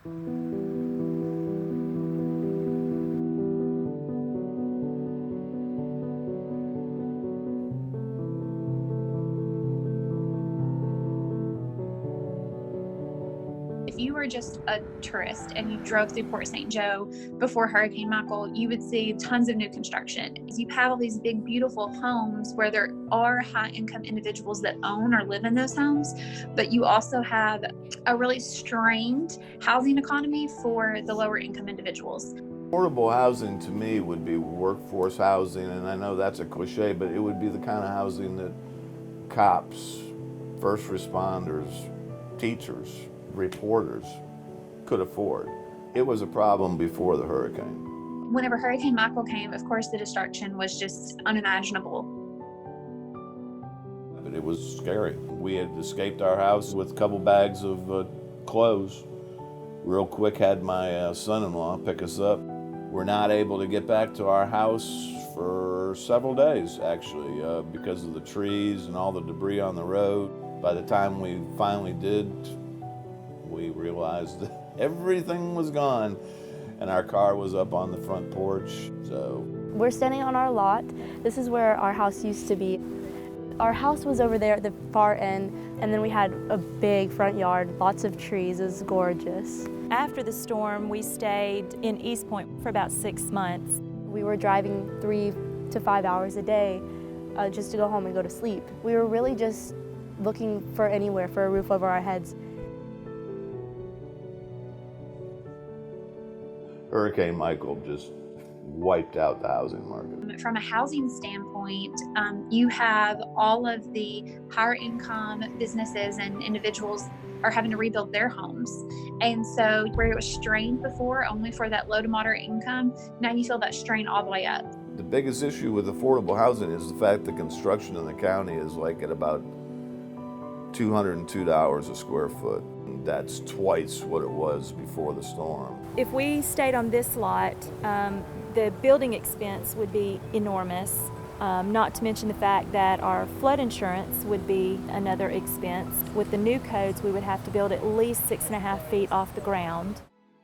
If you were just a tourist and you drove through Port St. Joe before Hurricane Michael, you would see tons of new construction. You have all these big, beautiful homes where there are high-income individuals that own or live in those homes, but you also have a really strained housing economy for the lower-income individuals. Affordable housing to me would be workforce housing, and I know that's a cliche, but it would be the kind of housing that cops, first responders, teachers, reporters could afford. It was a problem before the hurricane. Whenever Hurricane Michael came, of course, the destruction was just unimaginable. But it was scary. We had escaped our house with a couple bags of clothes. Real quick had my son-in-law pick us up. We're not able to get back to our house for several days, actually, because of the trees and all the debris on the road. By the time we finally did, we realized that everything was gone and our car was up on the front porch. So we're standing on our lot. This is where our house used to be. Our house was over there at the far end, and then we had a big front yard, lots of trees. It was gorgeous. After the storm, we stayed in East Point for about 6 months. We were driving 3 to 5 hours a day just to go home and go to sleep. We were really just looking for anywhere for a roof over our heads. Hurricane Michael just wiped out the housing market. From a housing standpoint, you have all of the higher income businesses and individuals are having to rebuild their homes. And so where it was strained before only for that low to moderate income, now you feel that strain all the way up. The biggest issue with affordable housing is the fact that construction in the county is like at about $202 a square foot. That's twice what it was before the storm. If we stayed on this lot, the building expense would be enormous, not to mention the fact that our flood insurance would be another expense. With the new codes, we would have to build at least 6.5 feet off the ground.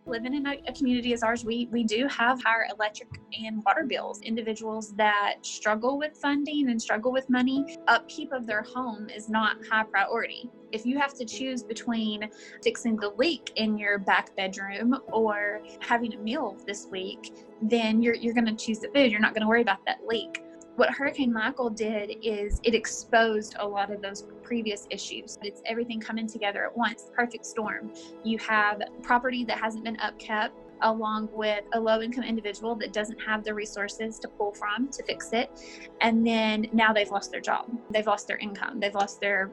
Living in a community as ours, we do have higher electric and water bills. Individuals that struggle with funding and struggle with money, upkeep of their home is not high priority. If you have to choose between fixing the leak in your back bedroom or having a meal this week, then you're going to choose the food. You're not going to worry about that leak. What Hurricane Michael did is it exposed a lot of those previous issues. It's everything coming together at once, perfect storm. You have property that hasn't been upkept, along with a low-income individual that doesn't have the resources to pull from to fix it. And then now they've lost their job. They've lost their income. They've lost their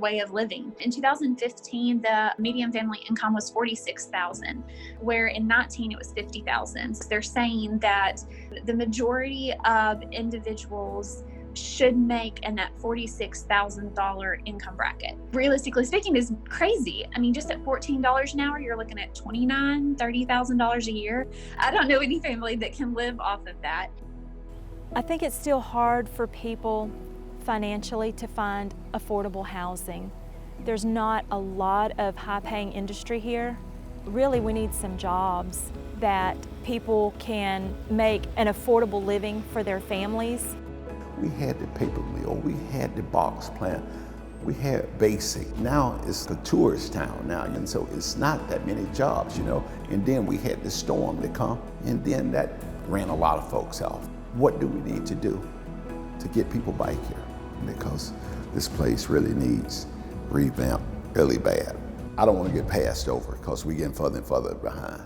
way of living. In 2015, the median family income was $46,000, where in 19 it was $50,000. So they're saying that the majority of individuals should make in that $46,000 income bracket. Realistically speaking, is crazy. I mean, just at $14 an hour, you're looking at $29,000, $30,000 a year. I don't know any family that can live off of that. I think it's still hard for people financially to find affordable housing. There's not a lot of high-paying industry here. Really, we need some jobs that people can make an affordable living for their families. We had the paper mill, we had the box plant, we had basic. Now it's a tourist town now, and so it's not that many jobs, And then we had the storm to come, and then that ran a lot of folks off. What do we need to do to get people back here? Because this place really needs revamp really bad. I don't want to get passed over because we're getting further and further behind.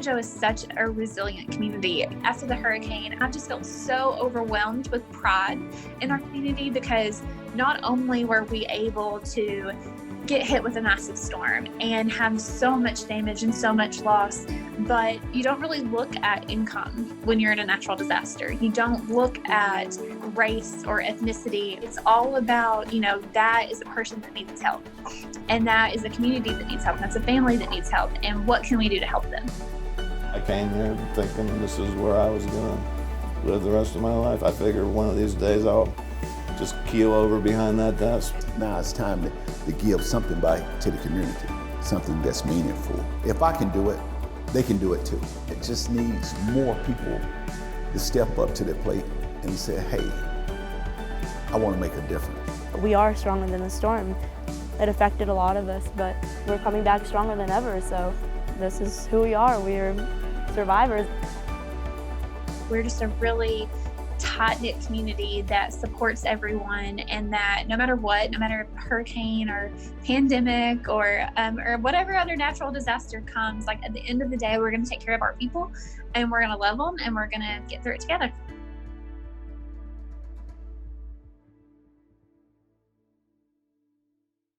Joe is such a resilient community. After the hurricane, I just felt so overwhelmed with pride in our community, because not only were we able to get hit with a massive storm and have so much damage and so much loss, but you don't really look at income when you're in a natural disaster. You don't look at race or ethnicity. It's all about, that is a person that needs help, and that is a community that needs help, and that's a family that needs help, and what can we do to help them? I came here thinking this is where I was gonna live the rest of my life. I figured one of these days I'll just keel over behind that desk. Now it's time to give something back to the community, something that's meaningful. If I can do it, they can do it too. It just needs more people to step up to the plate and say, hey, I want to make a difference. We are stronger than the storm. It affected a lot of us, but we're coming back stronger than ever, so this is who we are. We're survivors. We're just a really tight-knit community that supports everyone, and that no matter what, no matter hurricane or pandemic or whatever other natural disaster comes, like at the end of the day, we're going to take care of our people, and we're going to love them, and we're going to get through it together.